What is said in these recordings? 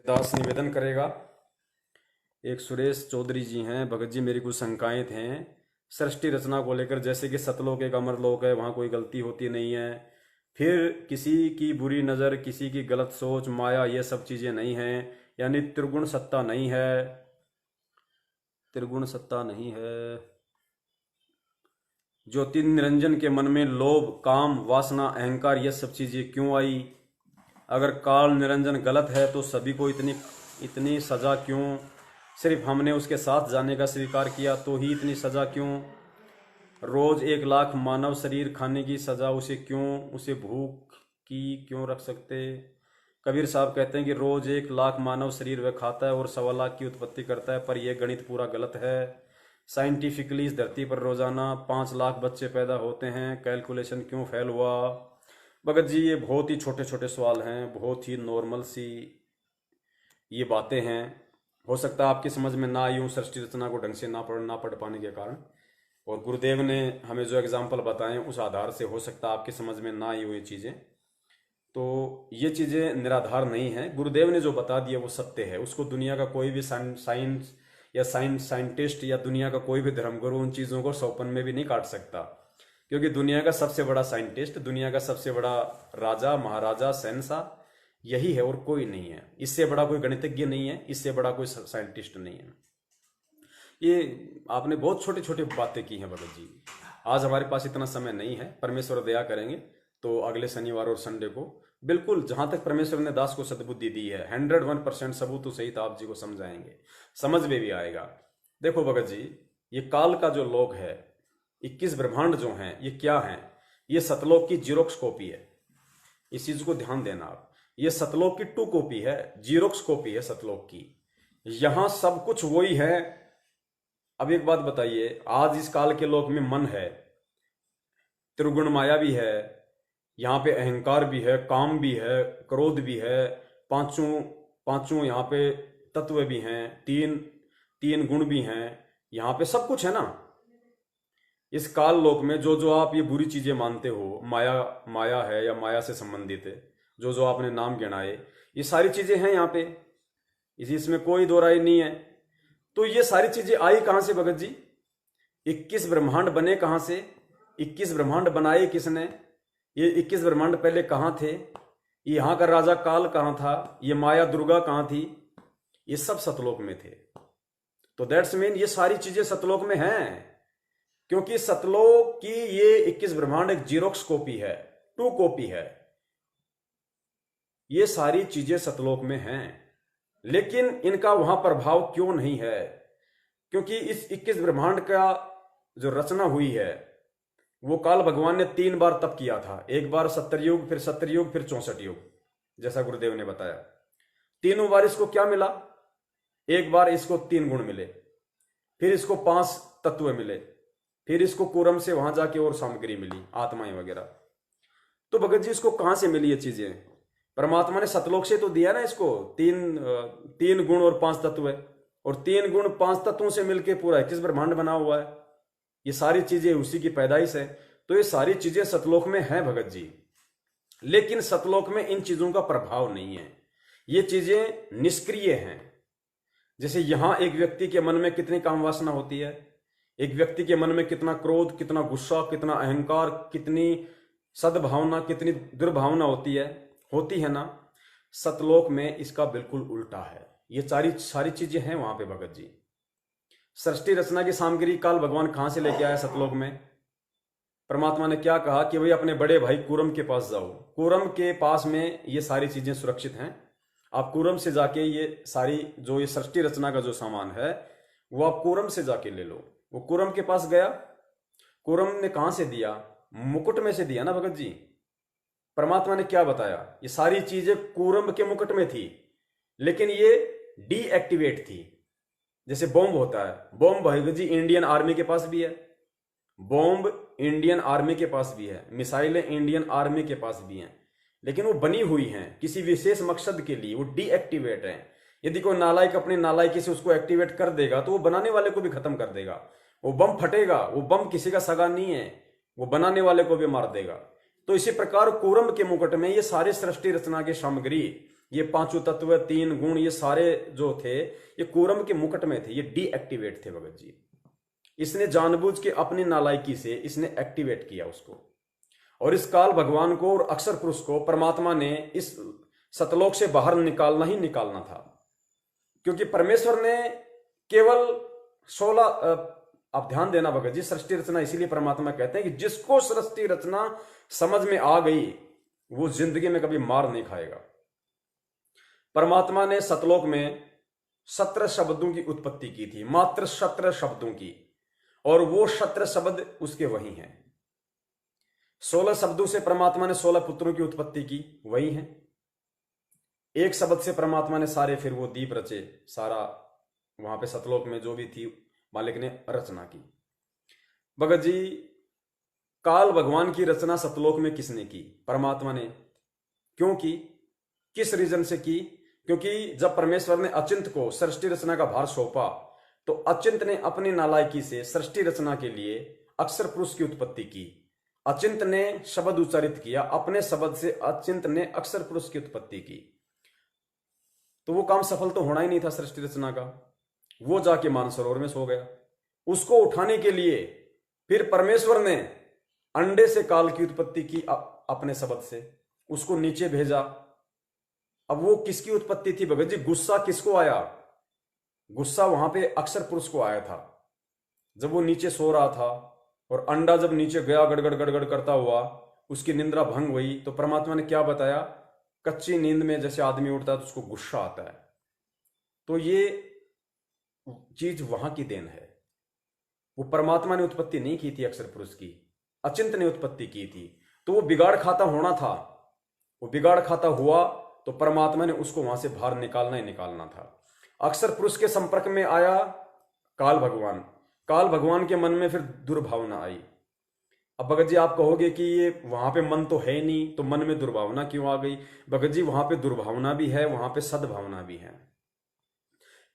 दास निवेदन करेगा। एक सुरेश चौधरी जी हैं। भगत जी, मेरी कुछ शंकाएं हैं सृष्टि रचना को लेकर। जैसे कि सतलोक एक अमरलोक है, वहां कोई गलती होती नहीं है। फिर किसी की बुरी नज़र, किसी की गलत सोच, माया, ये सब चीज़ें नहीं हैं। यानी त्रिगुण सत्ता नहीं है। त्रिगुण सत्ता नहीं है। ज्योति निरंजन के मन में लोभ, काम, वासना, अहंकार, ये सब चीज़ें क्यों आई? अगर काल निरंजन गलत है तो सभी को इतनी इतनी सज़ा क्यों? सिर्फ हमने उसके साथ जाने का स्वीकार किया तो ही इतनी सज़ा क्यों? रोज़ 1 लाख मानव शरीर खाने की सज़ा उसे क्यों? उसे भूख की क्यों रख सकते? कबीर साहब कहते हैं कि रोज़ 1 लाख मानव शरीर वह खाता है और 1.25 लाख की उत्पत्ति करता है, पर यह गणित पूरा गलत है। साइंटिफिकली इस धरती पर रोज़ाना 5 लाख बच्चे पैदा होते हैं, कैलकुलेशन क्यों फेल हुआ? भगत जी, ये बहुत ही छोटे छोटे सवाल हैं, बहुत ही नॉर्मल सी ये बातें हैं। हो सकता है आपकी समझ में ना आई हूँ सृष्टि रचना को ढंग से ना पढ़ पाने के कारण, और गुरुदेव ने हमें जो एग्जाम्पल बताए उस आधार से हो सकता है आपकी समझ में ना आई हुई ये चीज़ें। तो ये चीज़ें निराधार नहीं हैं। गुरुदेव ने जो बता दिया वो सत्य है। उसको दुनिया का कोई भी साइंस या साइंटिस्ट या दुनिया का कोई भी धर्मगुरु उन चीज़ों को 100 पन में भी नहीं काट सकता, क्योंकि दुनिया का सबसे बड़ा साइंटिस्ट, दुनिया का सबसे बड़ा राजा, महाराजा, शहंशाह यही है और कोई नहीं है। इससे बड़ा कोई गणितज्ञ नहीं है, इससे बड़ा कोई साइंटिस्ट नहीं है। ये आपने बहुत छोटी छोटी बातें की हैं भगत जी। आज हमारे पास इतना समय नहीं है, परमेश्वर दया करेंगे तो अगले शनिवार और संडे को बिल्कुल जहां तक परमेश्वर ने दास को सद्बुद्धि दी है 101% सबूत सहित आप जी को समझाएंगे, समझ में भी आएगा। देखो भगत जी, ये काल का जो लोक है, 21 ब्रह्मांड जो हैं, ये क्या हैं? ये सतलोक की जीरोक्स कॉपी है। इस चीज को ध्यान देना आप। ये सतलोक की 2 कॉपी है, जीरोक्स कॉपी है सतलोक की। यहां सब कुछ वही है। अब एक बात बताइए, आज इस काल के लोक में मन है, त्रिगुण माया भी है, यहाँ पे अहंकार भी है, काम भी है, क्रोध भी है, पांचों पांचों यहाँ पे तत्व भी हैं, तीन तीन गुण भी हैं, यहाँ पे सब कुछ है ना। इस काल लोक में जो जो आप ये बुरी चीजें मानते हो, माया माया है या माया से संबंधित है, जो जो आपने नाम गिनाए, ये सारी चीजें हैं यहाँ पे। इसमें कोई दो राय नहीं है। तो ये सारी चीजें आई कहां से भगत जी? 21 ब्रह्मांड बने कहां से? 21 ब्रह्मांड बनाए किसने? ये 21 ब्रह्मांड पहले कहां थे? यहां का राजा काल कहां था? ये माया दुर्गा कहां थी? ये सब सतलोक में थे। तो दैट्स मीन ये सारी चीजें सतलोक में हैं, क्योंकि सतलोक की ये 21 ब्रह्मांड एक जीरोक्स कॉपी है, 2 कॉपी है। ये सारी चीजें सतलोक में हैं, लेकिन इनका वहां प्रभाव क्यों नहीं है? क्योंकि इस 21 ब्रह्मांड का जो रचना हुई है वो काल भगवान ने 3 बार तप किया था। एक बार 70 युग, फिर 70 युग, फिर 64 युग, जैसा गुरुदेव ने बताया। तीनों बार इसको क्या मिला? एक बार इसको 3 गुण मिले, फिर इसको 5 तत्व मिले, फिर इसको कूरम से वहां जाके और सामग्री मिली, आत्माएं वगैरह। तो भगत जी, इसको कहां से मिली ये चीजें? परमात्मा ने सतलोक से तो दिया ना इसको। तीन गुण और 5 तत्व है, और 3 गुण 5 तत्वों से मिलके पूरा 21 ब्रह्मांड बना हुआ है। ये सारी चीजें उसी की पैदाइश है। तो ये सारी चीजें सतलोक में हैं भगत जी, लेकिन सतलोक में इन चीजों का प्रभाव नहीं है। ये चीजें निष्क्रिय हैं। जैसे यहां एक व्यक्ति के मन में कितनी काम वासना होती है, एक व्यक्ति के मन में कितना क्रोध, कितना गुस्सा, कितना अहंकार, कितनी सद्भावना, कितनी दुर्भावना होती है ना। सतलोक में इसका बिल्कुल उल्टा है। ये सारी चीजें हैं वहां पे भगत जी। सृष्टि रचना की सामग्री काल भगवान कहां से लेके आया सतलोक में? परमात्मा ने क्या कहा कि भाई अपने बड़े भाई कूरम के पास जाओ। कूरम के पास में ये सारी चीजें सुरक्षित हैं। आप कूरम से जाके ये सारी जो ये सृष्टि रचना का जो सामान है वो आप कूरम से जाके ले लो। वो कूरम के पास गया। कूरम ने कहां से दिया? मुकुट में से दिया ना भगत जी। परमात्मा ने क्या बताया? ये सारी चीजें कूरम के मुकुट में थी, लेकिन ये डीएक्टिवेट थी। जैसे बॉम्ब होता है, bomb Bhagat ji Indian army के पास भी है, बॉम्ब इंडियन आर्मी के पास भी है, मिसाइलें इंडियन आर्मी के पास भी हैं, लेकिन वो बनी हुई हैं किसी विशेष मकसद के लिए, वो डीएक्टिवेट हैं। यदि कोई नालायक अपनी नालायकी से उसको एक्टिवेट कर देगा तो वो बनाने वाले को भी खत्म कर देगा। वो बम फटेगा, वो बम किसी का सगा नहीं है, वो बनाने वाले को भी मार देगा। तो इसी प्रकार कूरम के मुकुट में ये सारी सृष्टि रचना की सामग्री ये पांचों तत्व, तीन गुण, ये सारे जो थे ये कूरम के मुकुट में थे, ये डीएक्टिवेट थे भगत जी। इसने जानबूझ के अपनी नालायकी से इसने एक्टिवेट किया उसको। और इस काल भगवान को और अक्षर पुरुष को परमात्मा ने इस सतलोक से बाहर निकालना ही निकालना था, क्योंकि परमेश्वर ने केवल 16 आप ध्यान देना भगत जी, सृष्टि रचना इसीलिए परमात्मा कहते हैं कि जिसको सृष्टि रचना समझ में आ गई वो जिंदगी में कभी मार नहीं खाएगा। परमात्मा ने सतलोक में 17 शब्दों की उत्पत्ति की थी, मात्र 17 शब्दों की, और वो 17 शब्द उसके वही हैं। 16 शब्दों से परमात्मा ने 16 पुत्रों की उत्पत्ति की, वही है। एक शब्द से परमात्मा ने सारे फिर वो दीप रचे, सारा वहां पे सतलोक में जो भी थी मालिक ने रचना की। भगत जी, काल भगवान की रचना सतलोक में किसने की? परमात्मा ने। क्यों की? किस रीजन से की? क्योंकि जब परमेश्वर ने अचिंत को सृष्टि रचना का भार सौंपा तो अचिंत ने अपनी नालायकी से सृष्टि रचना के लिए अक्षर पुरुष की उत्पत्ति की। अचिंत ने शब्द उच्चारित किया, अपने शब्द से अचिंत ने अक्षर पुरुष की उत्पत्ति की। तो वो काम सफल तो होना ही नहीं था सृष्टि रचना का। वो जाके मानसरोवर में सो गया। उसको उठाने के लिए फिर परमेश्वर ने अंडे से काल की उत्पत्ति की अपने शब्द से, उसको नीचे भेजा। अब वो किसकी उत्पत्ति थी भगत जी? गुस्सा किसको आया? गुस्सा वहां पे अक्षर पुरुष को आया था जब वो नीचे सो रहा था, और अंडा जब नीचे गया गड़गड़ गड़गड़ करता हुआ, उसकी निंद्रा भंग हुई। तो परमात्मा ने क्या बताया? कच्ची नींद में जैसे आदमी उठता है तो उसको गुस्सा आता है। तो ये चीज वहां की देन है। वो परमात्मा ने उत्पत्ति नहीं की थी अक्षर पुरुष की, अचिंत ने उत्पत्ति की थी। तो वो बिगाड़ खाता होना था, वो बिगाड़ खाता हुआ तो परमात्मा ने उसको वहां से बाहर निकालना ही निकालना था। अक्षर पुरुष के संपर्क में आया काल भगवान। काल भगवान के मन में फिर दुर्भावना आई। अब भगत जी आप कहोगे कि ये वहां पे मन तो है नहीं, तो मन में दुर्भावना क्यों आ गई? भगत जी वहां पे दुर्भावना भी है, वहां पे सद्भावना भी है।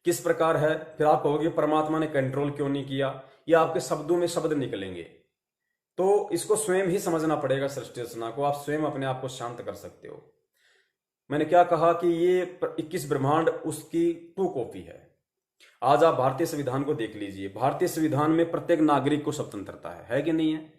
किस प्रकार है? फिर आप कहोगे परमात्मा ने कंट्रोल क्यों नहीं किया? या आपके शब्दों में शब्द निकलेंगे। तो इसको स्वयं ही समझना पड़ेगा सृष्टि रचना को। आप स्वयं अपने आप को शांत कर सकते हो। मैंने क्या कहा कि ये 21 ब्रह्मांड उसकी 2 कॉपी है। आज आप भारतीय संविधान को देख लीजिए। भारतीय संविधान में प्रत्येक नागरिक को स्वतंत्रता है कि नहीं है?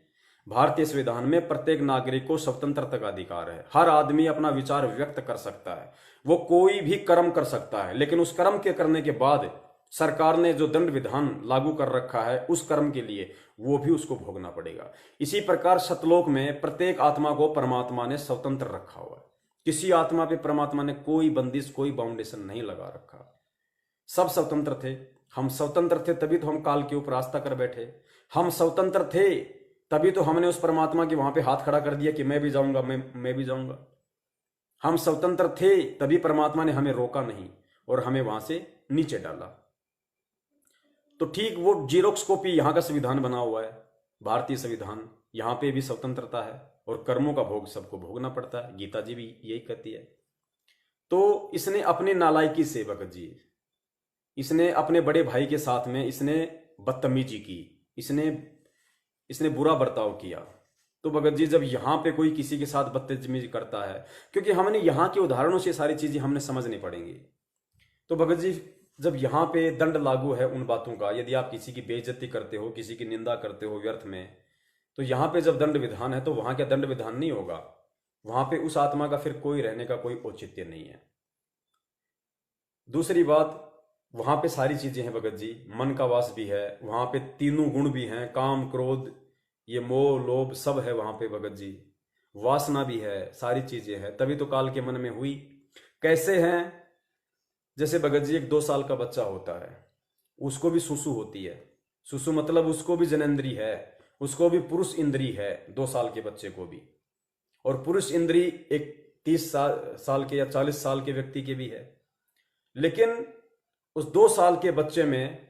भारतीय संविधान में प्रत्येक नागरिक को स्वतंत्रता का अधिकार है। हर आदमी अपना विचार व्यक्त कर सकता है, वो कोई भी कर्म कर सकता है, लेकिन उस कर्म के करने के बाद सरकार ने जो दंड विधान लागू कर रखा है उस कर्म के लिए वो भी उसको भोगना पड़ेगा। इसी प्रकार सतलोक में प्रत्येक आत्मा को परमात्मा ने स्वतंत्र रखा हुआ है। किसी आत्मा पे परमात्मा ने कोई बंदिश, कोई बाउंडेशन नहीं लगा रखा। सब स्वतंत्र थे। हम स्वतंत्र थे तभी तो हम काल के ऊपर आस्था कर बैठे। हम स्वतंत्र थे तभी तो हमने उस परमात्मा के वहां पे हाथ खड़ा कर दिया कि मैं भी जाऊंगा, मैं भी जाऊंगा। हम स्वतंत्र थे तभी परमात्मा ने हमें रोका नहीं और हमें वहां से नीचे डाला। तो ठीक वो जीरोक्स कॉपी यहां का संविधान बना हुआ है, भारतीय संविधान। यहां पे भी स्वतंत्रता है और कर्मों का भोग सबको भोगना पड़ता है। गीता जी भी यही कहती है। तो इसने अपनी नालायकी से भगत जी, इसने अपने बड़े भाई के साथ में इसने बदतमीजी की, इसने बुरा बर्ताव किया। तो भगत जी जब यहां पे कोई किसी के साथ बदतमीजी करता है, क्योंकि हमने यहां के उदाहरणों से सारी चीजें हमने समझनी पड़ेंगी। तो भगत जी जब यहां पे दंड लागू है उन बातों का, यदि आप किसी की बेइज्जती करते हो, किसी की निंदा करते हो व्यर्थ में, तो यहां पे जब दंड विधान है तो वहां क्या दंड विधान नहीं होगा? वहां पे उस आत्मा का फिर कोई रहने का कोई औचित्य नहीं है। दूसरी बात, वहां पे सारी चीजें हैं भगत जी। मन का वास भी है, वहां पे तीनों गुण भी हैं, काम क्रोध ये मोह लोभ सब है वहां पे भगत जी। वासना भी है, सारी चीजें हैं, तभी तो काल के मन में हुई। कैसे हैं? जैसे भगत जी एक 2 साल का बच्चा होता है, उसको भी सुसु होती है। सुसु मतलब उसको भी जनेंद्री है, उसको भी पुरुष इंद्री है 2 साल के बच्चे को भी। और पुरुष इंद्री एक 30 साल के या 40 साल के व्यक्ति के भी है। लेकिन उस 2 साल के बच्चे में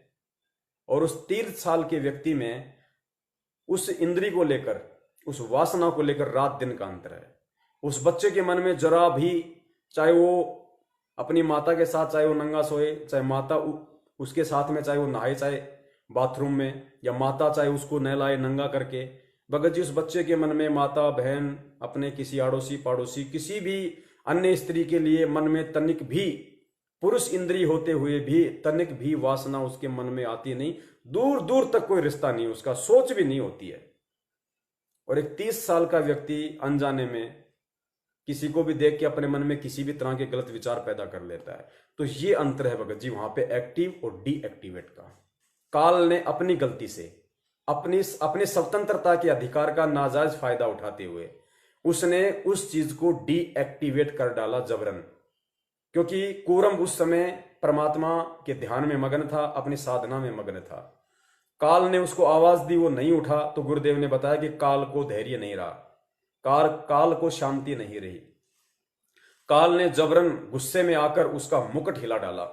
और उस 30 साल के व्यक्ति में उस इंद्री को लेकर, उस वासना को लेकर रात दिन का अंतर है। उस बच्चे के मन में जरा भी, चाहे वो अपनी माता के साथ चाहे वो नंगा सोए, चाहे माता उसके साथ में चाहे वो नहाए, चाहे बाथरूम में, या माता चाहे उसको नहलाए नंगा करके, भगत जी उस बच्चे के मन में माता बहन, अपने किसी आड़ोसी पड़ोसी, किसी भी अन्य स्त्री के लिए मन में तनिक भी, पुरुष इंद्री होते हुए भी तनिक भी वासना उसके मन में आती नहीं। दूर दूर तक कोई रिश्ता नहीं, उसका सोच भी नहीं होती है। और एक 30 साल का व्यक्ति अनजाने में किसी को भी देख के अपने मन में किसी भी तरह के गलत विचार पैदा कर लेता है। तो ये अंतर है भगत जी वहां पे एक्टिव और डीएक्टिवेट का। काल ने अपनी गलती से अपनी स्वतंत्रता के अधिकार का नाजायज फायदा उठाते हुए उसने उस चीज को डीएक्टिवेट कर डाला जबरन, क्योंकि कूरम उस समय परमात्मा के ध्यान में मग्न था, अपनी साधना में मग्न था। काल ने उसको आवाज दी, वो नहीं उठा, तो गुरुदेव ने बताया कि काल को धैर्य नहीं रहा, काल को शांति नहीं रही। काल ने जबरन गुस्से में आकर उसका मुकुट हिला डाला,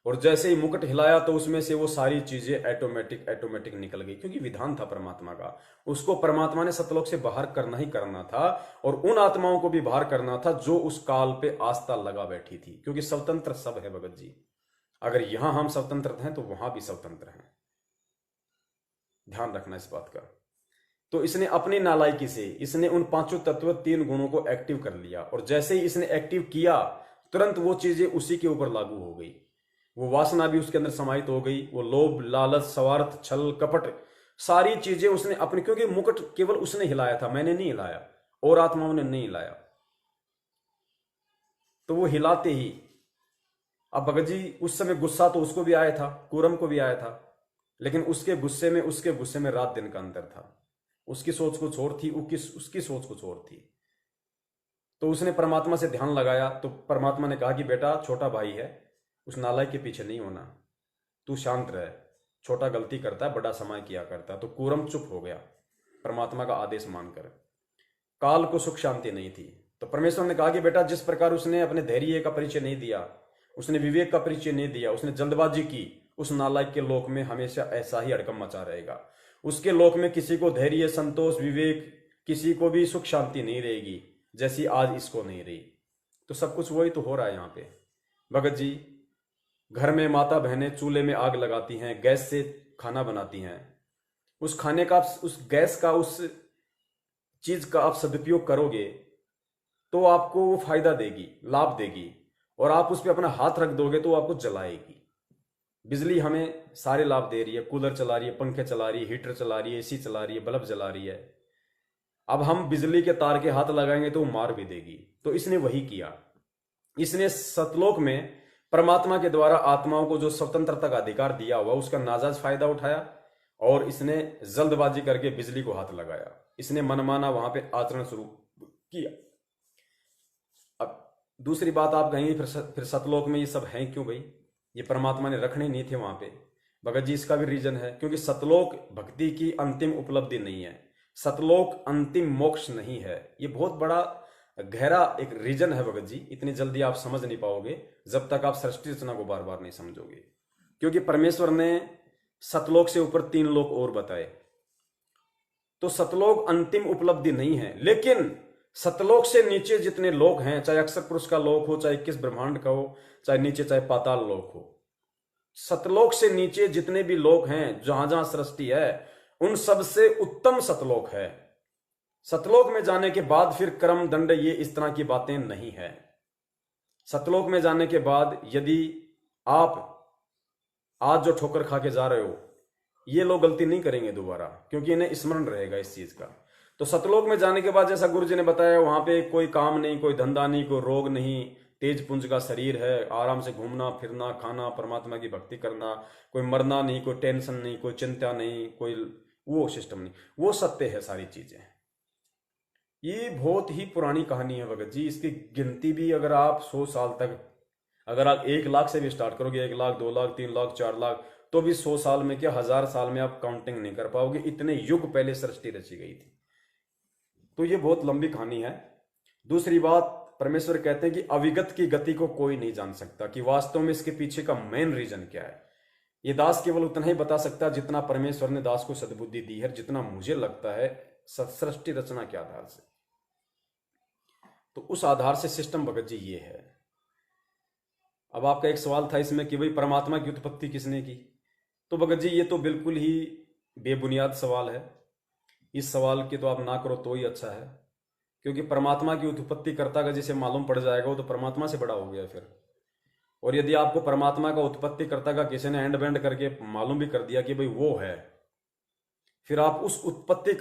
और जैसे ही मुकुट हिलाया तो उसमें से वो सारी चीजें ऑटोमेटिक निकल गई, क्योंकि विधान था परमात्मा का। उसको परमात्मा ने सतलोक से बाहर करना ही करना था, और उन आत्माओं को भी बाहर करना था जो उस काल पे आस्था लगा बैठी थी, क्योंकि स्वतंत्र सब है भगत जी। अगर यहां हम स्वतंत्र हैं तो वहां भी स्वतंत्र हैं, ध्यान रखना इस बात का। तो इसने अपनी नालायकी से इसने उन पांचों तत्व 3 गुणों को एक्टिव कर लिया, और जैसे ही इसने एक्टिव किया तुरंत वो चीजें उसी के ऊपर लागू हो गई। वो वासना भी उसके अंदर समाहित हो गई, वो लोभ, लालच, स्वार्थ, छल, कपट, सारी चीजें उसने अपनी, क्योंकि मुकुट केवल उसने हिलाया था, मैंने नहीं हिलाया, और आत्माओं ने नहीं हिलाया। तो वो हिलाते ही, अब भगत जी उस समय गुस्सा तो उसको भी आया था, कूरम को भी आया था, लेकिन उसके गुस्से में रात दिन का अंतर था। उसकी सोच कुछ और थी, उसकी सोच कुछ और थी। तो उसने परमात्मा से ध्यान लगाया, तो परमात्मा ने कहा कि बेटा छोटा भाई है, उस नालायक के पीछे नहीं होना, तू शांत रह, छोटा गलती करता है, बड़ा समय किया करता है। तो कूरम चुप हो गया परमात्मा का आदेश मानकर। काल को सुख शांति नहीं थी, तो परमेश्वर ने कहा कि बेटा जिस प्रकार उसने अपने धैर्य का परिचय नहीं दिया, उसने विवेक का परिचय नहीं दिया, उसने जल्दबाजी की, उस नालायक के लोक में हमेशा ऐसा ही हड़कंप मचा रहेगा। उसके लोक में किसी को धैर्य, संतोष, विवेक, किसी को भी सुख शांति नहीं रहेगी, जैसी आज इसको नहीं रही। तो सब कुछ वही तो हो रहा है यहाँ पे भगत जी। घर में माता बहनें चूल्हे में आग लगाती हैं, गैस से खाना बनाती हैं, उस खाने का, उस गैस का, उस चीज का आप सदुपयोग करोगे तो आपको वो फायदा देगी, लाभ देगी, और आप उस पर अपना हाथ रख दोगे तो आपको जलाएगी। बिजली हमें सारे लाभ दे रही है, कूलर चला रही है, पंखे चला रही है, हीटर चला रही है, एसी चला रही है, बल्ब जला रही है। अब हम बिजली के तार के हाथ लगाएंगे तो वो मार भी देगी। तो इसने वही किया, इसने सतलोक में परमात्मा के द्वारा आत्माओं को जो स्वतंत्रता का अधिकार दिया हुआ उसका नाजायज फायदा उठाया, और इसने जल्दबाजी करके बिजली को हाथ लगाया। इसने मनमाना वहां पे आचरण शुरू किया। अब दूसरी बात आप कहेंगे फिर सतलोक में ये सब है क्यों भाई, ये परमात्मा ने रखने नहीं थे वहां पे। भगत जी इसका भी रीजन है, क्योंकि सतलोक भक्ति की अंतिम उपलब्धि नहीं है, सतलोक अंतिम मोक्ष नहीं है। ये बहुत बड़ा गहरा एक रीजन है भगत जी, इतनी जल्दी आप समझ नहीं पाओगे जब तक आप सृष्टि रचना को बार बार नहीं समझोगे। क्योंकि परमेश्वर ने सतलोक से ऊपर 3 लोक और बताए, तो सतलोक अंतिम उपलब्धि नहीं है। लेकिन सतलोक से नीचे जितने लोक हैं, चाहे अक्षर पुरुष का लोक हो, चाहे 21 ब्रह्मांड का हो, चाहे नीचे चाहे पाताल लोक हो, सतलोक से नीचे जितने भी लोक हैं, जहां जहां सृष्टि है, उन सबसे उत्तम सतलोक है। सतलोक में जाने के बाद फिर कर्म दंड ये इस तरह की बातें नहीं है। सतलोक में जाने के बाद यदि आप आज जो ठोकर खा के जा रहे हो, ये लोग गलती नहीं करेंगे दोबारा, क्योंकि इन्हें स्मरण रहेगा इस चीज का। तो सतलोक में जाने के बाद जैसा गुरु जी ने बताया, वहां पे कोई काम नहीं, कोई धंधा नहीं, कोई रोग नहीं, तेज पुंज का शरीर है, आराम से घूमना फिरना, खाना, परमात्मा की भक्ति करना, कोई मरना नहीं, कोई टेंशन नहीं, कोई चिंता नहीं, कोई वो सिस्टम नहीं, वो सत्य है सारी चीजें। ये बहुत ही पुरानी कहानी है भगत जी। इसकी गिनती भी अगर आप 100 साल तक, अगर आप 1 लाख से भी स्टार्ट करोगे, 1 लाख, 2 लाख, 3 लाख, 4 लाख, तो भी 100 साल में क्या 1000 साल में आप काउंटिंग नहीं कर पाओगे, इतने युग पहले सृष्टि रची गई थी। तो ये बहुत लंबी कहानी है। दूसरी बात, परमेश्वर कहते हैं कि अविगत की गति को कोई नहीं जान सकता, कि वास्तव में इसके पीछे का मेन रीजन क्या है। ये दास केवल उतना ही बता सकता है जितना परमेश्वर ने दास को सद्बुद्धि दी है, जितना मुझे लगता है सृष्टि रचना के आधार से। तो उस आधार से सिस्टम भगत जी ये है। अब आपका एक सवाल था इसमें कि भाई परमात्मा की उत्पत्ति किसने की, तो भगत जी ये तो बिल्कुल ही बेबुनियाद सवाल है। इस सवाल की तो आप ना करो तो ही अच्छा है। क्योंकि परमात्मा की उत्पत्ति कर्ता का जिसे मालूम पड़ जाएगा वो तो परमात्मा से बड़ा हो गया फिर। और यदि आपको परमात्मा का उत्पत्ति कर्ता का किसी ने एंड बैंड करके मालूम भी कर दिया कि भाई वो है, फिर आप उस उत्पत्ति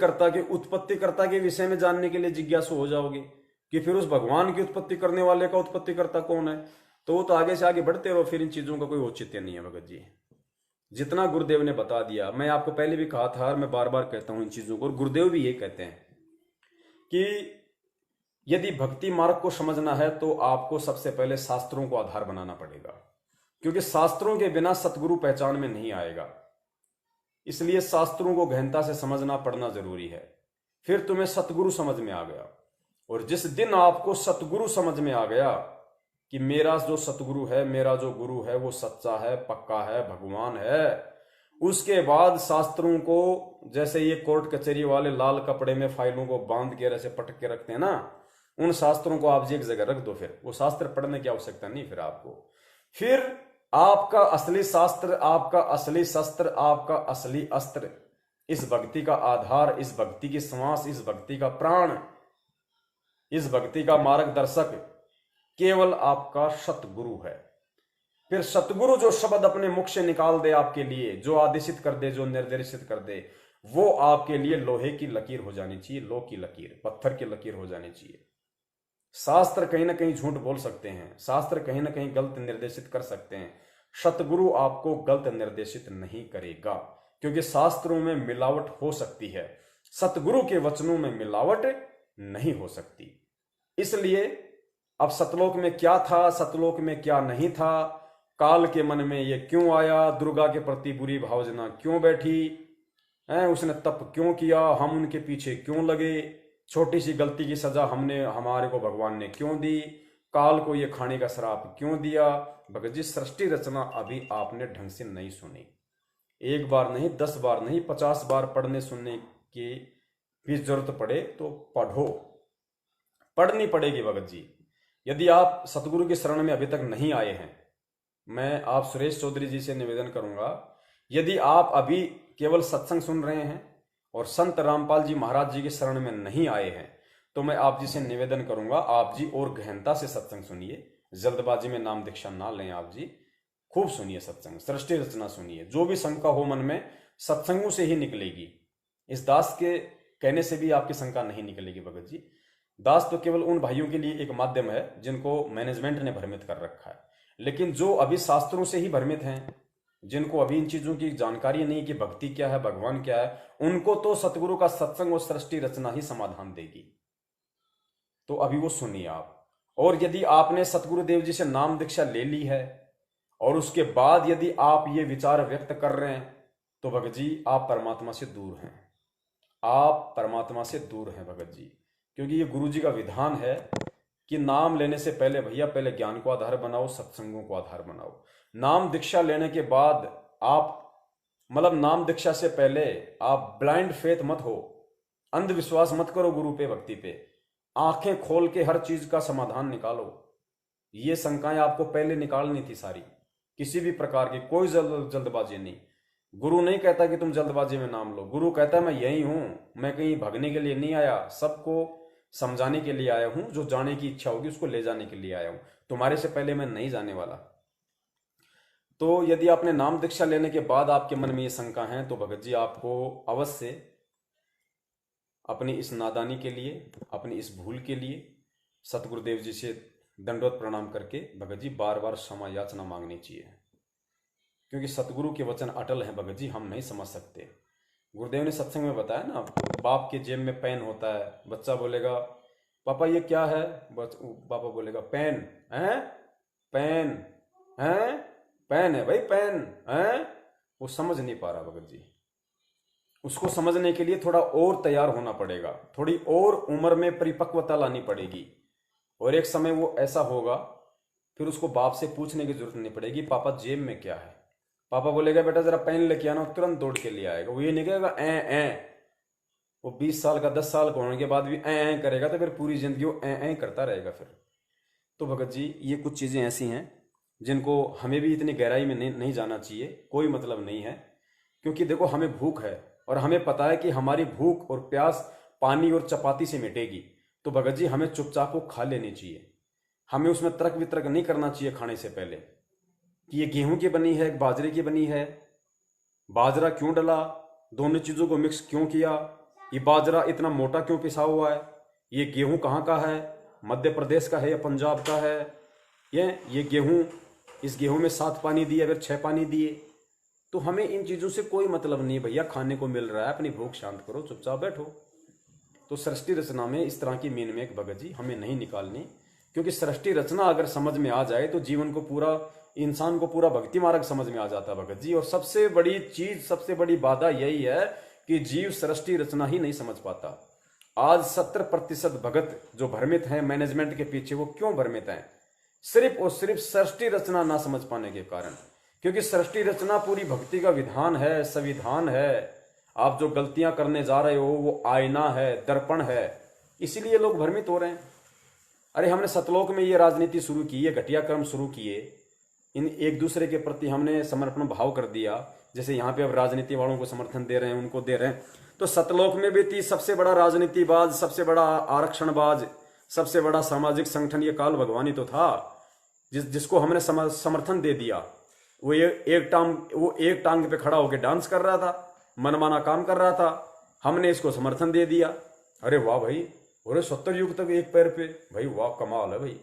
कर्ता के विषय में जानने के लिए जिज्ञासु हो जाओगे कि फिर उस भगवान की उत्पत्ति करने वाले का उत्पत्ति कर्ता कौन है। तो वो तो आगे से आगे बढ़ते रहो, फिर इन चीजों का कोई औचित्य नहीं है भगत जी। जितना गुरुदेव ने बता दिया, मैं आपको पहले भी कहा था और मैं बार बार कहता हूं इन चीजों को, और गुरुदेव भी ये कहते हैं कि यदि भक्ति मार्ग को समझना है तो आपको सबसे पहले शास्त्रों को आधार बनाना पड़ेगा, क्योंकि शास्त्रों के बिना सतगुरु पहचान में नहीं आएगा। इसलिए शास्त्रों को गहनता से समझना पड़ना जरूरी है, फिर तुम्हें सतगुरु समझ में आ गया। और जिस दिन आपको सतगुरु समझ में आ गया कि मेरा जो सतगुरु है, मेरा जो गुरु है वो सच्चा है, पक्का है, भगवान है, उसके बाद शास्त्रों को, जैसे ये कोर्ट कचहरी वाले लाल कपड़े में फाइलों को बांध के ऐसे पटक के रखते हैं ना, उन शास्त्रों को आप जी एक जगह रख दो, फिर वो शास्त्र पढ़ने की आवश्यकता नहीं फिर आपको। फिर आपका असली शास्त्र, आपका असली शस्त्र, आपका असली अस्त्र, इस भक्ति का आधार, इस भक्ति की श्वास, इस भक्ति का प्राण, इस भक्ति का मार्गदर्शक केवल आपका सतगुरु है। फिर सतगुरु जो शब्द अपने मुख से निकाल दे आपके लिए, जो आदेशित कर दे, जो निर्देशित कर दे, वो आपके लिए लोहे की लकीर हो जानी चाहिए, लोह की लकीर, पत्थर की लकीर हो जानी चाहिए। शास्त्र कहीं ना कहीं झूठ बोल सकते हैं, शास्त्र कहीं ना कहीं गलत निर्देशित कर सकते हैं, सतगुरु आपको गलत निर्देशित नहीं करेगा, क्योंकि शास्त्रों में मिलावट हो सकती है, सतगुरु के वचनों में मिलावट नहीं हो सकती। इसलिए अब सतलोक में क्या था, सतलोक में क्या नहीं था, काल के मन में ये क्यों आया, दुर्गा के प्रति बुरी भावना क्यों बैठी है, उसने तप क्यों किया, हम उनके पीछे क्यों लगे, छोटी सी गलती की सजा हमारे को भगवान ने क्यों दी, काल को ये खाने का श्राप क्यों दिया। भगत जी, सृष्टि रचना अभी आपने ढंग से नहीं सुनी, एक बार नहीं, 10 बार नहीं, 50 बार पढ़ने सुनने की भी जरूरत पड़े तो पढ़ो, पढ़नी पड़ेगी भगत जी। यदि आप सतगुरु की शरण में अभी तक नहीं आए हैं, मैं आप सुरेश चौधरी जी से निवेदन करूंगा, यदि आप अभी केवल सत्संग सुन रहे हैं और संत रामपाल जी महाराज जी की शरण में नहीं आए हैं, तो मैं आप जी से निवेदन करूंगा, आप जी और गहनता से सत्संग सुनिए, जल्दबाजी में नाम दीक्षा ना लें, आप जी खूब सुनिए सत्संग, सृष्टि रचना सुनिए, जो भी शंका हो मन में सत्संगों से ही निकलेगी। इस दास के कहने से भी आपकी शंका नहीं निकलेगी भगत जी। दास तो केवल उन भाइयों के लिए एक माध्यम है जिनको मैनेजमेंट ने भ्रमित कर रखा है, लेकिन जो अभी शास्त्रों से ही भ्रमित हैं, जिनको अभी इन चीजों की जानकारी नहीं कि भक्ति क्या है, भगवान क्या है, उनको तो सतगुरु का सत्संग और सृष्टि रचना ही समाधान देगी। तो अभी वो सुनिए आप। और यदि आपने सतगुरु देव जी से नाम दीक्षा ले ली है और उसके बाद यदि आप ये विचार व्यक्त कर रहे हैं, तो भगत जी आप परमात्मा से दूर हैं, आप परमात्मा से दूर हैं भगत जी। क्योंकि ये गुरु जी का विधान है कि नाम लेने से पहले भैया पहले ज्ञान को आधार बनाओ, सत्संगों को आधार बनाओ। नाम दीक्षा लेने के बाद आप, मतलब नाम दीक्षा से पहले आप ब्लाइंड फेथ मत हो, अंधविश्वास मत करो गुरु पे, भक्ति पे, आंखें खोल के हर चीज का समाधान निकालो। ये शंकाएं आपको पहले निकालनी थी सारी, किसी भी प्रकार की कोई जल्दबाजी नहीं। गुरु नहीं कहता कि तुम जल्दबाजी में नाम लो, गुरु कहता है मैं यही हूं, मैं कहीं भागने के लिए नहीं आया, सबको समझाने के लिए आया हूं, जो जाने की इच्छा होगी उसको ले जाने के लिए आया हूं, तुम्हारे से पहले मैं नहीं जाने वाला। तो यदि आपने नाम दीक्षा लेने के बाद आपके मन में ये शंका है, तो भगत जी आपको अवश्य अपनी इस नादानी के लिए, अपनी इस भूल के लिए सतगुरुदेव जी से दंडवत प्रणाम करके भगत जी बार बार क्षमा याचना मांगनी चाहिए, क्योंकि सतगुरु के वचन अटल हैं भगत जी, हम नहीं समझ सकते। गुरुदेव ने सत्संग में बताया ना, बाप के जेब में पेन होता है, बच्चा बोलेगा पापा ये क्या है, पापा बोलेगा पेन है, पेन है, पेन है भाई, पेन है, वो समझ नहीं पा रहा भगत जी। उसको समझने के लिए थोड़ा और तैयार होना पड़ेगा, थोड़ी और उम्र में परिपक्वता लानी पड़ेगी, और एक समय वो ऐसा होगा फिर उसको बाप से पूछने की जरूरत नहीं पड़ेगी पापा जेब में क्या है। पापा बोलेगा बेटा जरा पेन लेके आना, तुरंत दौड़ के ले आएगा। वो ये नहीं कहेगा ए, वो 20 साल का 10 साल का होने के बाद भी ए करेगा, तो फिर पूरी जिंदगी वो ए करता रहेगा फिर। तो भगत जी ये कुछ चीजें ऐसी हैं जिनको हमें भी इतनी गहराई में नहीं जाना चाहिए, कोई मतलब नहीं है। क्योंकि देखो हमें भूख है और हमें पता है कि हमारी भूख और प्यास पानी और चपाती से मिटेगी, तो भगत जी हमें चुपचाप वो खा लेनी चाहिए। हमें उसमें तर्क वितर्क नहीं करना चाहिए खाने से पहले कि ये गेहूं की बनी है, बाजरे की बनी है, बाजरा क्यों डला, दोनों चीज़ों को मिक्स क्यों किया, ये बाजरा इतना मोटा क्यों पिसा हुआ है, ये गेहूं कहाँ का है, मध्य प्रदेश का है या पंजाब का है, ये गेहूं, इस गेहूं में 7 पानी दिए फिर 6 पानी दिए। तो हमें इन चीज़ों से कोई मतलब नहीं भैया, खाने को मिल रहा है, अपनी भूख शांत करो, चुपचाप बैठो। तो सृष्टि रचना में इस तरह की मीन में एक भगत जी हमें नहीं निकालनी, क्योंकि सृष्टि रचना अगर समझ में आ जाए तो जीवन को पूरा, इंसान को पूरा भक्ति मार्ग समझ में आ जाता है भगत जी। और सबसे बड़ी चीज, सबसे बड़ी बाधा यही है कि जीव सृष्टि रचना ही नहीं समझ पाता। आज 70% भगत जो भ्रमित हैं मैनेजमेंट के पीछे, वो क्यों भ्रमित हैं? सिर्फ और सिर्फ सृष्टि रचना ना समझ पाने के कारण। क्योंकि सृष्टि रचना पूरी भक्ति का विधान है, संविधान है। आप जो गलतियां करने जा रहे हो वो आईना है, दर्पण है, इसीलिए लोग भ्रमित हो रहे हैं। अरे हमने सतलोक में ये राजनीति शुरू की, ये घटिया कर्म शुरू किए, इन एक दूसरे के प्रति हमने समर्पण भाव कर दिया। जैसे यहाँ पे अब राजनीति वालों को समर्थन दे रहे हैं, उनको दे रहे हैं, तो सतलोक में भी थी सबसे बड़ा राजनीतिबाज, सबसे बड़ा आरक्षणबाज, सबसे बड़ा सामाजिक संगठन ये काल भगवानी तो था, जिसको हमने समर्थन दे दिया। वो एक टांग पे खड़ा होकर डांस कर रहा था, मनमाना काम कर रहा था, हमने इसको समर्थन दे दिया। अरे वाह भाई, अरे 70 युग तक एक पैर पे, भाई वाह कमाल है भाई,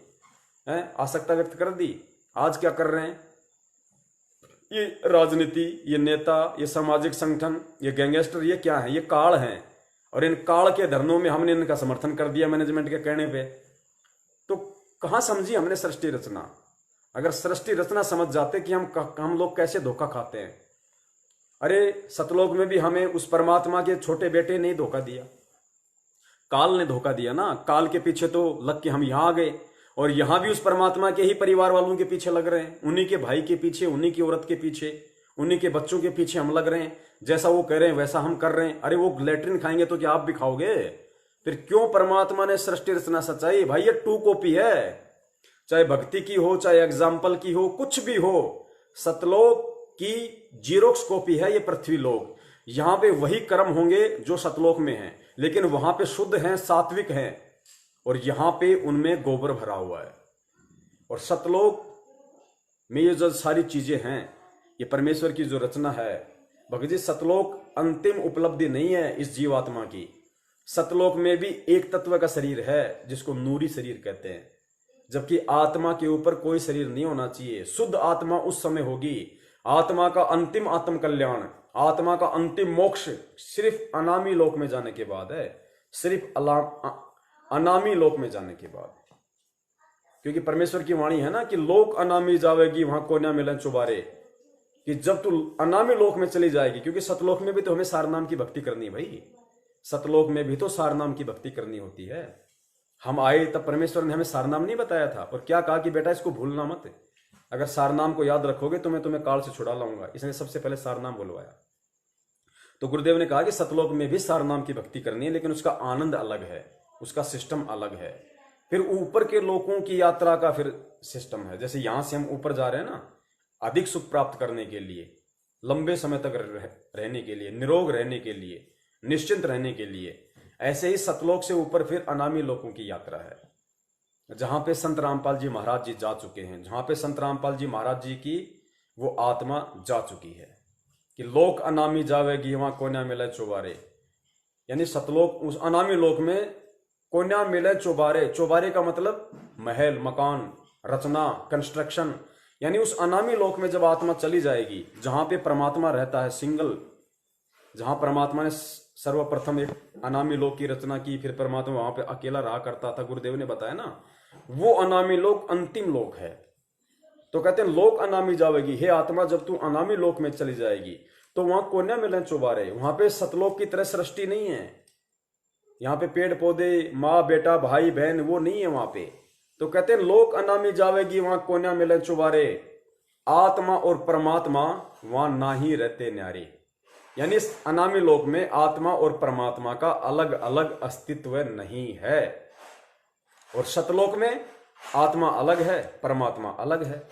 हैं, आसक्ता व्यक्त कर दी। आज क्या कर रहे हैं? ये राजनीति, ये नेता, ये सामाजिक संगठन, ये गैंगस्टर, ये क्या है? ये काल हैं। और इन काल के धरनों में हमने इनका समर्थन कर दिया मैनेजमेंट के कहने पे। तो कहाँ समझी हमने सृष्टि रचना? अगर सृष्टि रचना समझ जाते कि हम लोग कैसे धोखा खाते हैं। अरे सतलोक में भी हमें उस परमात्मा के छोटे बेटे ने धोखा दिया, काल ने धोखा दिया ना। काल के पीछे तो लग के हम यहां आ गए, और यहां भी उस परमात्मा के ही परिवार वालों के पीछे लग रहे हैं, उन्हीं के भाई के पीछे, उन्हीं की औरत के पीछे, उन्हीं के बच्चों के पीछे हम लग रहे हैं। जैसा वो कह रहे हैं वैसा हम कर रहे हैं। अरे वो लैट्रिन खाएंगे तो क्या आप भी खाओगे? फिर क्यों परमात्मा ने सृष्टि रचना सच्चाई? भाई ये 2 कॉपी है, चाहे भक्ति की हो, चाहे एग्जाम्पल की हो, कुछ भी हो। सतलोक की जीरोक्स कॉपी है ये पृथ्वी लोक। यहां पे वही कर्म होंगे जो सतलोक में हैं, लेकिन वहां पे शुद्ध हैं, सात्विक हैं, और यहां पे उनमें गोबर भरा हुआ है। और सतलोक में ये जो सारी चीजें हैं, ये परमेश्वर की जो रचना है भगत जी, सतलोक अंतिम उपलब्धि नहीं है इस जीवात्मा की। सतलोक में भी एक तत्व का शरीर है जिसको नूरी शरीर कहते हैं, जबकि आत्मा के ऊपर कोई शरीर नहीं होना चाहिए। शुद्ध आत्मा उस समय होगी। आत्मा का अंतिम आत्म कल्याण, आत्मा का अंतिम मोक्ष सिर्फ अनामी लोक में जाने के बाद है, सिर्फ अनामी लोक में जाने के बाद। क्योंकि परमेश्वर की वाणी है ना कि लोक अनामी जावेगी वहां को न मिलन चुबारे, कि जब तू अनामी लोक में चली जाएगी। क्योंकि सतलोक में भी तो हमें सारनाम की भक्ति करनी है भाई, सतलोक में भी तो सारनाम की भक्ति करनी होती है। हम आए तब परमेश्वर ने हमें सारनाम नहीं बताया था, और क्या कहा कि बेटा इसको भूलना मत, अगर सारनाम को याद रखोगे तो मैं तुम्हें काल से छुड़ा लाऊंगा। इसने सबसे पहले सारनाम बुलवाया। तो गुरुदेव ने कहा कि सतलोक में भी सारनाम की भक्ति करनी है, लेकिन उसका आनंद अलग है, उसका सिस्टम अलग है। फिर ऊपर के लोकों की यात्रा का फिर सिस्टम है। जैसे यहां से हम ऊपर जा रहे हैं ना, अधिक सुख प्राप्त करने के लिए, लंबे समय तक रहने के लिए, निरोग रहने के लिए, निश्चिंत रहने के लिए, ऐसे ही सतलोक से ऊपर फिर अनामी लोकों की यात्रा है, जहां पे संत रामपाल जी महाराज जी जा चुके हैं, जहां पे संत रामपाल जी महाराज जी की वो आत्मा जा चुकी है कि लोक अनामी जावेगी वहां कोन्या मिले चौबारे। यानी सतलोक, उस अनामी लोक में कोन्या मिले चौबारे। चौबारे का मतलब महल, मकान, रचना, कंस्ट्रक्शन। यानी उस अनामी लोक में जब आत्मा चली जाएगी, जहां पे परमात्मा रहता है सिंगल, जहां परमात्मा ने सर्वप्रथम एक अनामी लोक की रचना की, फिर परमात्मा वहां पे अकेला रहा करता था, गुरुदेव ने बताया ना, वो अनामी लोक अंतिम लोक है। तो कहते हैं लोक अनामी जावेगी, हे आत्मा जब तू अनामी लोक में चली जाएगी तो वहां कोन्या मिलन चौबारे, वहां पे सतलोक की तरह सृष्टि नहीं है। यहाँ पे पेड़ पौधे, माँ बेटा, भाई बहन, वो नहीं है वहां पे। तो कहते हैं लोक अनामी जावेगी वहां कोन्या मिलन चौबारे, आत्मा और परमात्मा वहां ना ही रहते न्यारे। यानी इस अनामी लोक में आत्मा और परमात्मा का अलग अलग अस्तित्व नहीं है। और सतलोक में आत्मा अलग है, परमात्मा अलग है।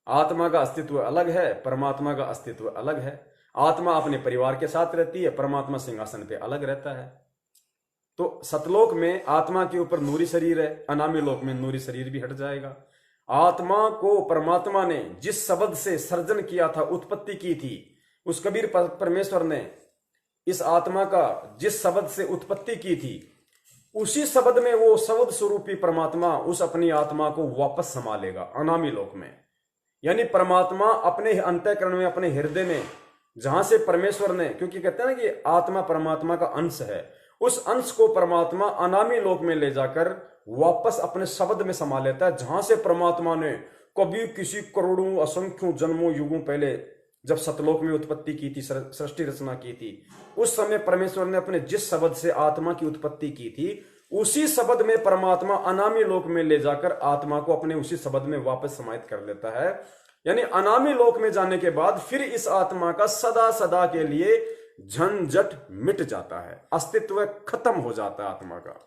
आत्मा का अस्तित्व अलग है, परमात्मा का अस्तित्व अलग है। आत्मा अपने परिवार के साथ रहती है, परमात्मा सिंहासन पे अलग रहता है। तो सतलोक में आत्मा के ऊपर नूरी शरीर है, अनामी लोक में नूरी शरीर भी हट जाएगा। आत्मा को परमात्मा ने जिस शब्द से सर्जन किया था, उत्पत्ति की थी, उस कबीर परमेश्वर ने इस आत्मा का जिस शब्द से उत्पत्ति की थी, उसी शब्द में वो शब्द स्वरूपी परमात्मा उस अपनी आत्मा को वापस संभालेगा अनामी लोक में। यानी परमात्मा अपने अंतःकरण में, अपने हृदय में, जहां से परमेश्वर ने, क्योंकि कहते हैं ना कि आत्मा परमात्मा का अंश है, उस अंश को परमात्मा अनामी लोक में ले जाकर वापस अपने शब्द में समा लेता है। जहां से परमात्मा ने कभी किसी करोड़ों असंख्यों जन्मों युगों पहले जब सतलोक में उत्पत्ति की थी, सृष्टि रचना की थी, उस समय परमेश्वर ने अपने जिस शब्द से आत्मा की उत्पत्ति की थी, उसी शब्द में परमात्मा अनामी लोक में ले जाकर आत्मा को अपने उसी शब्द में वापस समाहित कर लेता है। यानी अनामी लोक में जाने के बाद फिर इस आत्मा का सदा सदा के लिए झंझट मिट जाता है, अस्तित्व खत्म हो जाता है आत्मा का।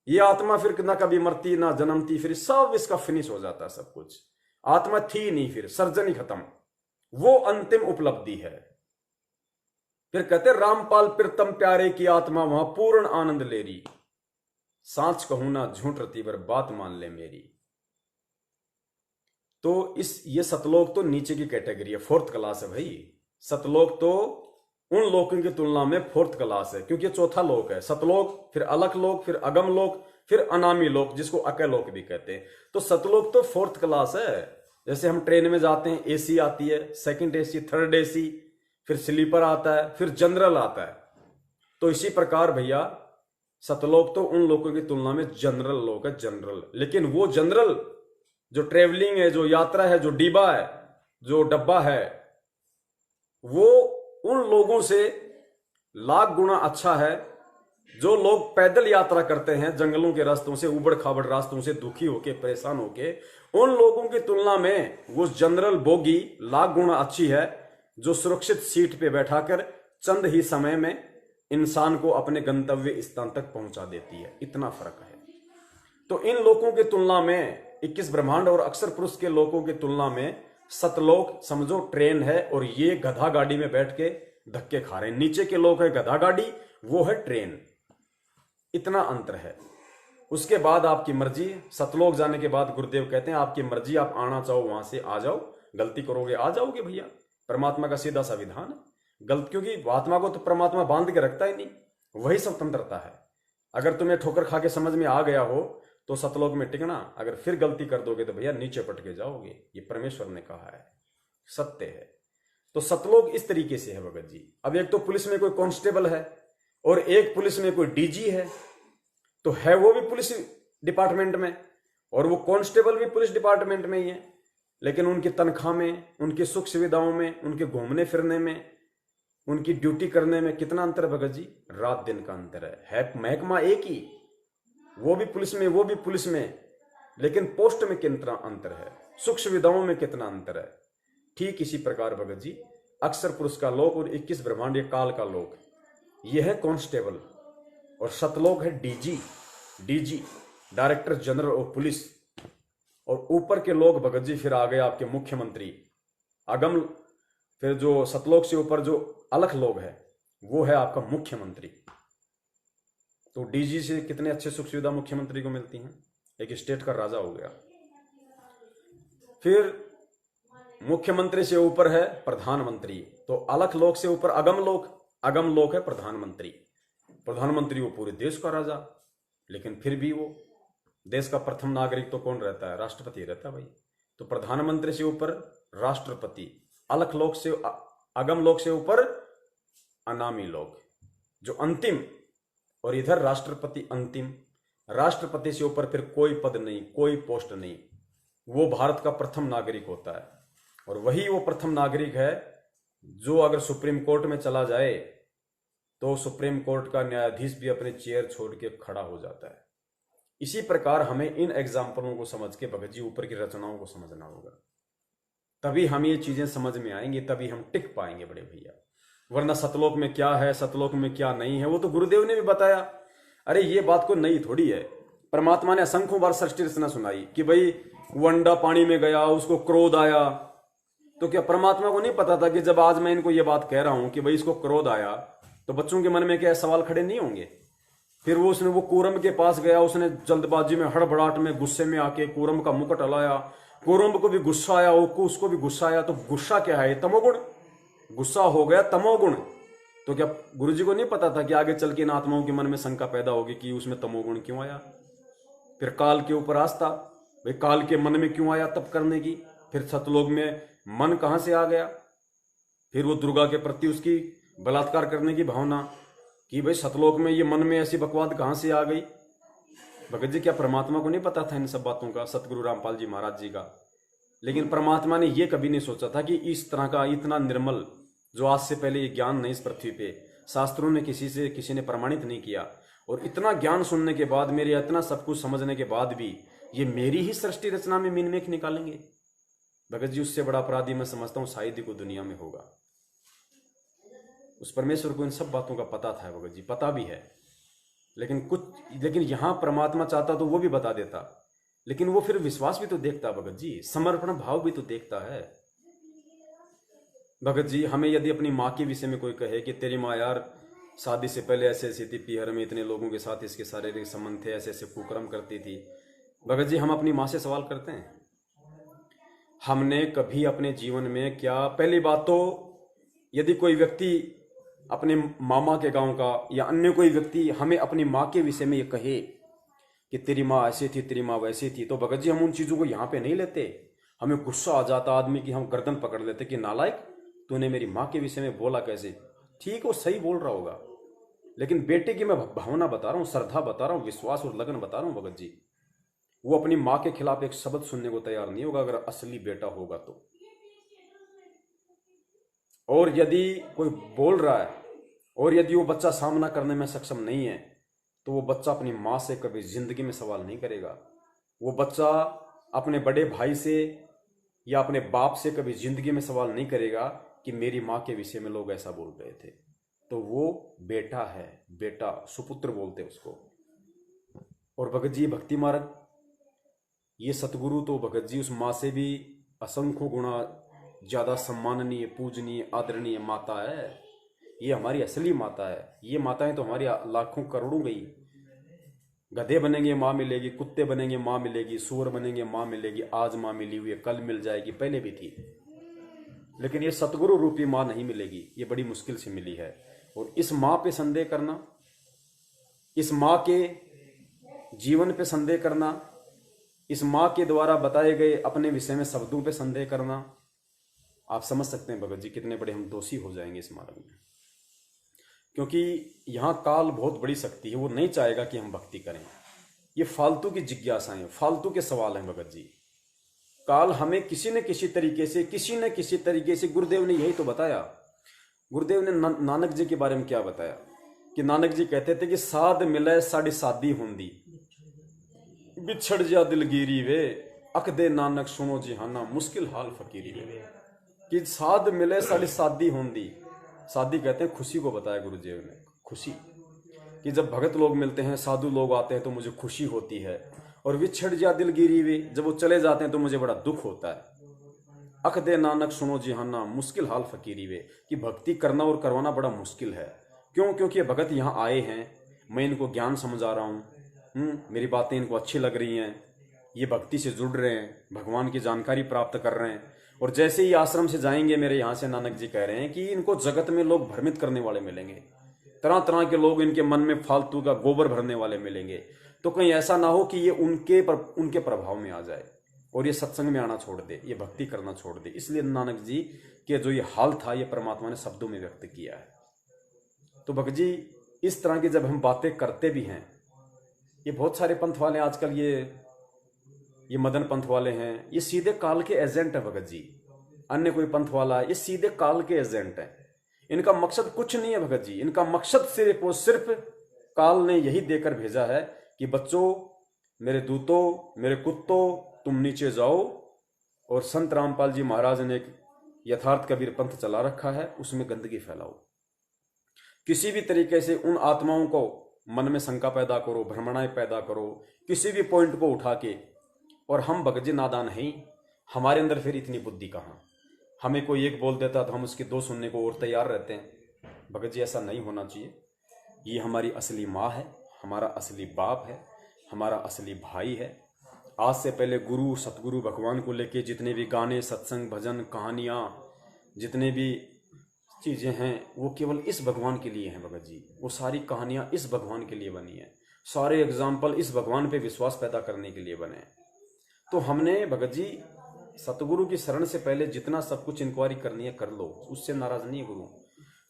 ये आत्मा फिर ना कभी मरती ना जन्मती, फिर सब इसका फिनिश हो जाता है, सब कुछ आत्मा थी नहीं, फिर सर्जन ही खत्म। वो अंतिम उपलब्धि है। फिर कहते रामपाल प्रीतम प्यारे की आत्मा वहां पूर्ण आनंद ले रही, सांच कहूं ना झूठ रती वर बात मान ले मेरी। तो ये सतलोक तो नीचे की कैटेगरी है, फोर्थ क्लास है भाई। सतलोक तो उन लोकों की तुलना में फोर्थ क्लास है, क्योंकि चौथा लोक है सतलोक, फिर अलख लोक, फिर अगम लोक, फिर अनामी लोक, जिसको अकय लोक भी कहते हैं। तो सतलोक तो फोर्थ क्लास है। जैसे हम ट्रेन में जाते हैं, एसी आती है, सेकंड एसी, थर्ड एसी, फिर स्लीपर आता है, फिर जनरल आता है। तो इसी प्रकार भैया सतलोक तो उन लोगों की तुलना में जनरल लोक है, जनरल। लेकिन वो जनरल जो ट्रेवलिंग है, जो यात्रा है, जो डिब्बा है, जो डब्बा है, वो उन लोगों से लाख गुना अच्छा है जो लोग पैदल यात्रा करते हैं जंगलों के रास्तों से, उबड़ खाबड़ रास्तों से, दुखी होके, परेशान होके। उन लोगों की तुलना में वो जनरल बोगी लाख गुना अच्छी है, जो सुरक्षित सीट पे बैठाकर चंद ही समय में इंसान को अपने गंतव्य स्थान तक पहुंचा देती है। इतना फर्क है। तो इन लोगों की तुलना में 21 ब्रह्मांड और अक्षर पुरुष के लोगों की तुलना में सतलोक समझो ट्रेन है, और ये गधा गाड़ी में बैठ के धक्के खा रहे हैं। नीचे के लोग है गधा गाड़ी, वो है ट्रेन। इतना अंतर है। उसके बाद आपकी मर्जी। सतलोक जाने के बाद गुरुदेव कहते हैं आपकी मर्जी, आप आना चाहो वहां से आ जाओ, गलती करोगे आ जाओगे भैया। परमात्मा का सीधा सा विधान है। गलत, क्योंकि आत्मा को तो परमात्मा बांध के रखता ही नहीं, वही स्वतंत्रता है। अगर तुम्हें ठोकर खा के समझ में आ गया हो तो सतलोक में टिकना, अगर फिर गलती कर दोगे तो भैया नीचे पटके जाओगे। ये परमेश्वर ने कहा है, सत्य है। तो सतलोक इस तरीके से है भगत जी। अब एक तो पुलिस में कोई कांस्टेबल है और एक पुलिस में कोई डीजी है, तो है वो भी पुलिस डिपार्टमेंट में और वो कांस्टेबल भी पुलिस डिपार्टमेंट में ही है। लेकिन उनकी तनख्वाह में, उनकी सुख सुविधाओं में, उनके घूमने फिरने में, उनकी ड्यूटी करने में कितना अंतर है भगत जी? रात दिन का अंतर है महकमा एक ही, वो भी पुलिस में, वो भी पुलिस में, लेकिन पोस्ट में कितना अंतर है, सुख सुविधाओं में कितना अंतर है। ठीक इसी प्रकार भगत जी अक्षर पुरुष का लोक और 21 ब्रह्मांड काल का लोक, यह है कांस्टेबल, और सतलोक है DG director general of police. और ऊपर के लोग भगत जी फिर आ गए आपके मुख्यमंत्री, अगम। फिर जो सतलोक से ऊपर जो अलख लोग है वो है आपका मुख्यमंत्री। तो डीजी से कितने अच्छे सुख सुविधा मुख्यमंत्री को मिलती हैं, एक स्टेट का राजा हो गया। फिर मुख्यमंत्री से ऊपर है प्रधानमंत्री, तो अलख लोक से ऊपर अगम लोक है प्रधानमंत्री। प्रधानमंत्री वो पूरे देश का राजा, लेकिन फिर भी वो देश का प्रथम नागरिक तो कौन रहता है? राष्ट्रपति रहता है भाई। तो प्रधानमंत्री से ऊपर राष्ट्रपति, अलख लोक से, अगम लोक से ऊपर अनामी लोक जो अंतिम, और इधर राष्ट्रपति अंतिम। राष्ट्रपति से ऊपर फिर कोई पद नहीं, कोई पोस्ट नहीं, वो भारत का प्रथम नागरिक होता है। और वही वो प्रथम नागरिक है जो अगर सुप्रीम कोर्ट में चला जाए तो सुप्रीम कोर्ट का न्यायाधीश भी अपने चेयर छोड़ के खड़ा हो जाता है। इसी प्रकार हमें इन एग्जाम्पलों को समझ के भगत जी ऊपर की रचनाओं को समझना होगा, तभी हम ये चीजें समझ में आएंगी, तभी हम टिक पाएंगे बड़े भैया। वरना सतलोक में क्या है, सतलोक में क्या नहीं है, वो तो गुरुदेव ने भी बताया। अरे ये बात को नई थोड़ी है, परमात्मा ने असंख्यों बार सृष्टि रचना सुनाई कि भाई वो अंडा पानी में गया, उसको क्रोध आया। तो क्या परमात्मा को नहीं पता था कि जब आज मैं इनको ये बात कह रहा हूं कि भाई इसको क्रोध आया, तो बच्चों के मन में क्या सवाल खड़े नहीं होंगे? फिर वो उसने वो कूरम के पास गया, उसने जल्दबाजी में हड़बड़ाहट में गुस्से में आके कूरम का मुकुट हलाया। कूरम को भी गुस्सा आया, उसको भी गुस्सा आया। तो गुस्सा क्या है? तमोगुण। गुस्सा हो गया तमोगुण। तो क्या गुरुजी को नहीं पता था कि आगे चल के इन आत्माओं के मन में शंका पैदा होगी कि उसमें तमोगुण क्यों आया? फिर काल के ऊपर आस्था, भाई काल के मन में क्यों आया तप करने की? फिर सतलोक में मन कहां से आ गया? फिर वो दुर्गा के प्रति उसकी बलात्कार करने की भावना कि भाई सतलोक में ये मन में ऐसी बकवाद कहां से आ गई? भगत जी क्या परमात्मा को नहीं पता था इन सब बातों का, सतगुरु रामपाल जी महाराज जी का? लेकिन परमात्मा ने ये कभी नहीं सोचा था कि इस तरह का इतना निर्मल, जो आज से पहले ये ज्ञान नहीं इस पृथ्वी पे, शास्त्रों ने किसी ने प्रमाणित नहीं किया, और इतना ज्ञान सुनने के बाद, मेरे इतना सब कुछ समझने के बाद भी ये मेरी ही सृष्टि रचना में मीनमेख निकालेंगे। भगत जी उससे बड़ा अपराधी मैं समझता हूं शायद ही को दुनिया में होगा। उस परमेश्वर को इन सब बातों का पता था भगत जी, पता भी है। लेकिन यहां परमात्मा चाहता तो वो भी बता देता, लेकिन वो फिर विश्वास भी तो देखता भगत जी, समर्पण भाव भी तो देखता है। भगत जी हमें यदि अपनी माँ के विषय में कोई कहे कि तेरी माँ यार शादी से पहले ऐसे ऐसी थी, पीहर में इतने लोगों के साथ इसके शारीरिक संबंध थे, ऐसे ऐसे कुकर्म करती थी, भगत जी हम अपनी माँ से सवाल करते हैं? हमने कभी अपने जीवन में क्या, पहली बात तो यदि कोई व्यक्ति अपने मामा के गांव का या अन्य कोई व्यक्ति हमें अपनी माँ के विषय में ये कहे कि तेरी माँ ऐसी थी, तेरी माँ वैसी थी, तो भगत जी हम उन चीज़ों को यहाँ पे नहीं लेते। हमें गुस्सा आ जाता आदमी की, हम गर्दन पकड़ लेते कि नालायक, तूने मेरी माँ के विषय में बोला कैसे? ठीक है वो सही बोल रहा होगा, लेकिन बेटे की मैं भावना बता रहा हूँ, श्रद्धा बता रहा हूँ, विश्वास और लगन बता रहा हूँ भगत जी। वो अपनी माँ के खिलाफ एक शब्द सुनने को तैयार नहीं होगा अगर असली बेटा होगा तो। और यदि कोई बोल रहा है और यदि वो बच्चा सामना करने में सक्षम नहीं है, तो वो बच्चा अपनी माँ से कभी जिंदगी में सवाल नहीं करेगा। वो बच्चा अपने बड़े भाई से या अपने बाप से कभी जिंदगी में सवाल नहीं करेगा कि मेरी माँ के विषय में लोग ऐसा बोल रहे थे। तो वो बेटा है, बेटा, सुपुत्र बोलते उसको। और भगत जी भक्ति मार्ग, ये सतगुरु तो भगत जी उस माँ से भी असंख्य गुणा ज्यादा सम्माननीय, पूजनीय, आदरणीय माता है। ये हमारी असली माता है। ये माताएं तो हमारी लाखों करोड़ों गई। गधे बनेंगे माँ मिलेगी, कुत्ते बनेंगे माँ मिलेगी, सूअर बनेंगे माँ मिलेगी, आज माँ मिली हुई है, कल मिल जाएगी, पहले भी थी। लेकिन ये सतगुरु रूपी माँ नहीं मिलेगी, ये बड़ी मुश्किल से मिली है। और इस माँ पे संदेह करना, इस माँ के जीवन पे संदेह करना, इस माँ के द्वारा बताए गए अपने विषय में शब्दों पे संदेह करना, आप समझ सकते हैं भगत जी कितने बड़े हम दोषी हो जाएंगे इस मार्ग में। क्योंकि यहाँ काल बहुत बड़ी शक्ति है, वो नहीं चाहेगा कि हम भक्ति करें। ये फालतू की जिज्ञासाएं, फालतू के सवाल हैं भगत जी। काल हमें किसी न किसी तरीके से गुरुदेव ने यही तो बताया। गुरुदेव ने नानक जी के बारे में क्या बताया कि नानक जी कहते थे कि साध मिले साड़ी शादी होंदी, बिछड़ जा दिलगिरी वे, अक दे नानक सुनो जिहाना, मुश्किल हाल फकीरी वे। कि साध मिले साड़ी शादी होंदी, शादी कहते हैं खुशी को बताया गुरुदेव ने। खुशी कि जब भगत लोग मिलते हैं, साधु लोग आते हैं तो मुझे खुशी होती है। और विछड़ जा दिलगिरी वे, जब वो चले जाते हैं तो मुझे बड़ा दुख होता है। अख दे नानक सुनो जिहाना, मुश्किल हाल फकीरी वे, कि भक्ति करना और करवाना बड़ा मुश्किल है। क्यों? क्योंकि ये भगत यहाँ आए हैं, मैं इनको ज्ञान समझा रहा हूँ, मेरी बातें इनको अच्छी लग रही हैं, ये भक्ति से जुड़ रहे हैं, भगवान की जानकारी प्राप्त कर रहे हैं। और जैसे ही आश्रम से जाएंगे, मेरे यहाँ से नानक जी कह रहे हैं कि इनको जगत में लोग भ्रमित करने वाले मिलेंगे, तरह तरह के लोग इनके मन में फालतू का गोबर भरने वाले मिलेंगे। तो कहीं ऐसा ना हो कि ये उनके प्रभाव में आ जाए और ये सत्संग में आना छोड़ दे, ये भक्ति करना छोड़ दे। इसलिए नानक जी के जो ये हाल था, ये परमात्मा ने शब्दों में व्यक्त किया है। तो भगत जी इस तरह की जब हम बातें करते भी हैं, ये बहुत सारे पंथ वाले आजकल ये मदन पंथ वाले हैं, ये सीधे काल के एजेंट है भगत जी। अन्य कोई पंथ वाला, ये सीधे काल के एजेंट है। इनका मकसद कुछ नहीं है भगत जी, इनका मकसद सिर्फ और सिर्फ काल ने यही देकर भेजा है कि बच्चों, मेरे दूतों, मेरे कुत्तों, तुम नीचे जाओ और संत रामपाल जी महाराज ने एक यथार्थ कबीर पंथ चला रखा है, उसमें गंदगी फैलाओ। किसी भी तरीके से उन आत्माओं को मन में शंका पैदा करो, भ्रमणाएं पैदा करो, किसी भी पॉइंट को उठा के। और हम भगत जी नादान हैं, हमारे अंदर फिर इतनी बुद्धि कहाँ। हमें कोई एक बोल देता तो हम उसके दो सुनने को और तैयार रहते हैं। भगत जी ऐसा नहीं होना चाहिए। ये हमारी असली माँ है, हमारा असली बाप है, हमारा असली भाई है। आज से पहले गुरु सतगुरु भगवान को लेके जितने भी गाने, सत्संग, भजन, कहानियाँ, जितने भी चीज़ें हैं वो केवल इस भगवान के लिए हैं भगत जी। वो सारी कहानियाँ इस भगवान के लिए बनी हैं, सारे एग्जाम्पल इस भगवान पे विश्वास पैदा करने के लिए बने। तो हमने भगत जी सतगुरु की शरण से पहले जितना सब कुछ इंक्वायरी करनी है कर लो, उससे नाराज नहीं है गुरु।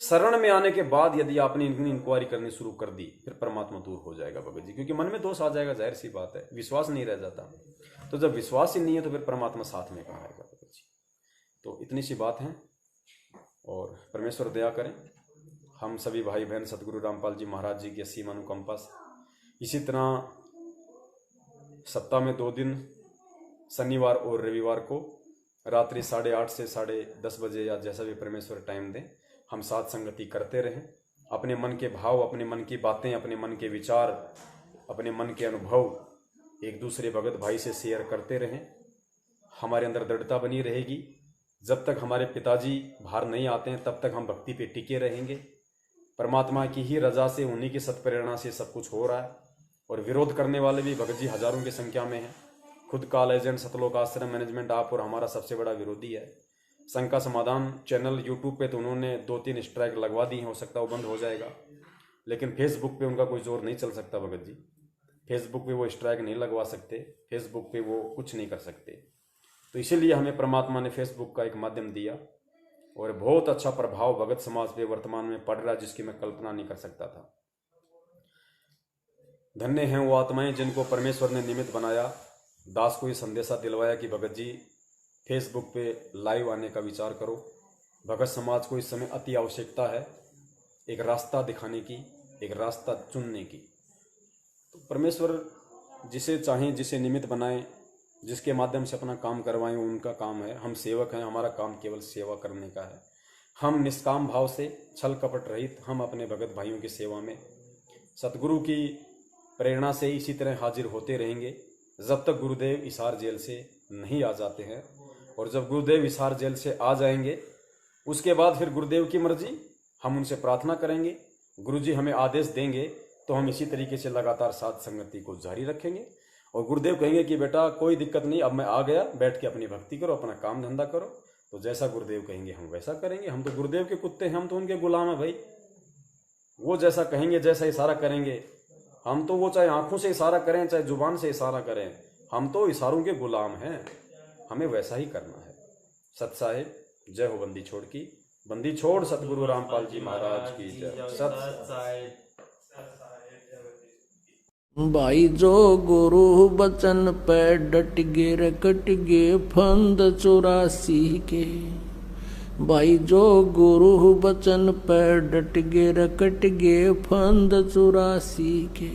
शरण में आने के बाद यदि आपने इंक्वायरी करनी शुरू कर दी फिर परमात्मा दूर हो जाएगा भगत जी, क्योंकि मन में दोष आ जाएगा, जाहिर सी बात है, विश्वास नहीं रह जाता। तो जब विश्वास ही नहीं है तो फिर परमात्मा साथ में कहाँ आएगा भगत जी। तो इतनी सी बात है और परमेश्वर दया करें। हम सभी भाई बहन सतगुरु रामपाल जी महाराज जी की असीम अनुकंपा से इसी तरह सप्ताह में 2 दिन शनिवार और रविवार को रात्रि 8:30 से 10:30 बजे या जैसा भी परमेश्वर टाइम दें, हम साथ संगति करते रहें। अपने मन के भाव, अपने मन की बातें, अपने मन के विचार, अपने मन के अनुभव एक दूसरे भगत भाई से शेयर करते रहें। हमारे अंदर दृढ़ता बनी रहेगी। जब तक हमारे पिताजी बाहर नहीं आते हैं तब तक हम भक्ति पे टिके रहेंगे। परमात्मा की ही रजा से, उन्हीं की सत्प्रेरणा से सब कुछ हो रहा है। और विरोध करने वाले भी भगत जी हजारों की संख्या में हैं। खुद काल एजेंट सतलोक आश्रम मैनेजमेंट आप और हमारा सबसे बड़ा विरोधी है। शंका समाधान चैनल यूट्यूब पे तो उन्होंने 2-3 स्ट्राइक लगवा दी हैं, हो सकता है वो बंद हो जाएगा, लेकिन फेसबुक पे उनका कोई जोर नहीं चल सकता भगत जी। फेसबुक पे वो स्ट्राइक नहीं लगवा सकते, फेसबुक पे वो कुछ नहीं कर सकते। तो इसीलिए हमें परमात्मा ने फेसबुक का एक माध्यम दिया और बहुत अच्छा प्रभाव भगत समाज पे वर्तमान में पड़ रहा है, जिसकी मैं कल्पना नहीं कर सकता था। धन्य हैं वो आत्माएं जिनको परमेश्वर ने निमित्त बनाया, दास को ये संदेशा दिलवाया कि भगत जी फेसबुक पे लाइव आने का विचार करो। भगत समाज को इस समय अति आवश्यकता है एक रास्ता दिखाने की, एक रास्ता चुनने की। तो परमेश्वर जिसे चाहें, जिसे निमित्त बनाएं, जिसके माध्यम से अपना काम करवाएं, उनका काम है। हम सेवक हैं, हमारा काम केवल सेवा करने का है। हम निष्काम भाव से, छल कपट रहित, हम अपने भगत भाइयों की सेवा में सतगुरु की प्रेरणा से इसी तरह हाजिर होते रहेंगे जब तक गुरुदेव हिसार जेल से नहीं आ जाते हैं। और जब गुरुदेव हिसार जेल से आ जाएंगे उसके बाद फिर गुरुदेव की मर्जी, हम उनसे प्रार्थना करेंगे, गुरुजी हमें आदेश देंगे तो हम इसी तरीके से लगातार साथ संगति को जारी रखेंगे। और गुरुदेव कहेंगे कि बेटा कोई दिक्कत नहीं, अब मैं आ गया, बैठ के अपनी भक्ति करो, अपना काम धंधा करो। तो जैसा गुरुदेव कहेंगे हम वैसा करेंगे। हम तो गुरुदेव के कुत्ते हैं, हम तो उनके गुलाम हैं भाई। वो जैसा कहेंगे, जैसा इशारा करेंगे, हम तो वो चाहे आंखों से इशारा करें, चाहे जुबान से इशारा करें, हम तो इशारों के गुलाम हैं। हमें वैसा ही करना है। सत साहिब जय हो। बंदी छोड़ की, बंदी छोड़ सतगुरु रामपाल जी महाराज की जय। सत साहिब। भाई जो गुरु बचन पे डट गे रे कट गे फंद 84 के। भाई जो गुरु बचन पे डट गे रे कट गे फंद 84 के।